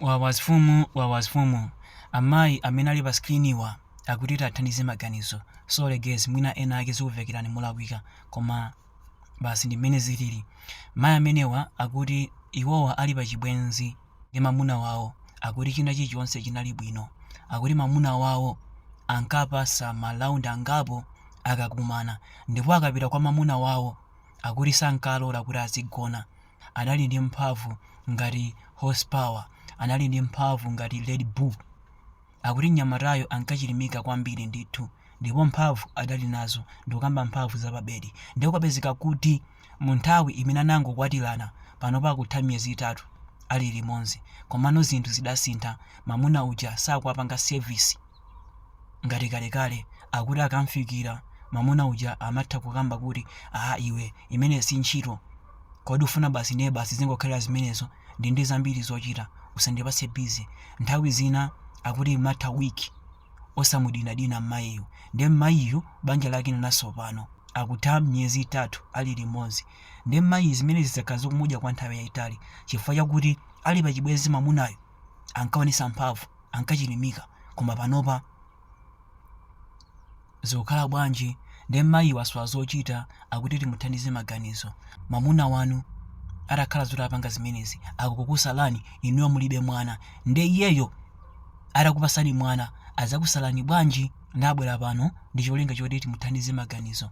wawazifumu amayi amene ali pa screeniwa akuti athandize maganizo. Sorry guys, mwina ena ake zikuvekera mulakwika, koma basi ndi mmene zilili. Mayi amenewa akuti iwowa ali pa chibwenzi ndi mamuna wawo, akuti china chilichonse chinali bwino, akuti mamuna wawo ankapasa malaundi angapo akakumana, ndipo akapita kwa mamuna wawo akuti sankalola kuti azigona. Anali ndi mphamvu ngati horsepower, anali ndi mphamvu ngati Red Bull. Akuti mnyamatayo ankachilimika kwambiri ndithu, ndipo mphamvu adali nazo, ndikukamba mphamvu zapabedi. Ndipo kwapezeka kuti mu nthawi imene anangokwatirana panopa akutha miyezi 3 ali limodzi, komano zinthu zidasintha. Mamuna uja sakuapanga service ngati kalekale. Akuti akamfikira mamuna uja amatha kukamba kuti iwe imene si ntchito, kodi ufuna basi ne basi zingokhalira zimenezo, ndi zambiri zochita, usandipase busy. Nthawi zina akuti imatha wiki osamudinadina mmayiyo, ndi mmayiyo banja lake linaso pano akutha miyezi 3 ali limodzi. Ndi mmayi zimene zizakhala zikumudya kwa nthawi yayitali chifukwa chakuti ali pa chibwenzi mamunayo ankaonesa mphamvu, ankachilimika, koma panopa zikukhala bwanji. Ndi mmayi waswa zochita, akuti timuthandize maganizo. Mamuna wanu atakhala zoti apanga zimenezi akukusalani inuyo mulibe mwana, ndi iyeyo atakupasani mwana azakusalani bwanji? Ndabwera pano ndi cholinga choti timuthandize maganizo,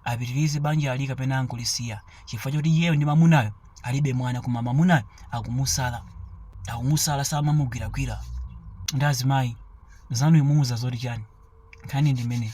apitirize banja ali kapena ankulisiya, chifukwa choti iyeyo ndi mamunayo alibe mwana, koma mamunayo akumusala samamugwiragwira. Ndi azimayi zanu imuuza zoti chani? Nkhani ndi imene.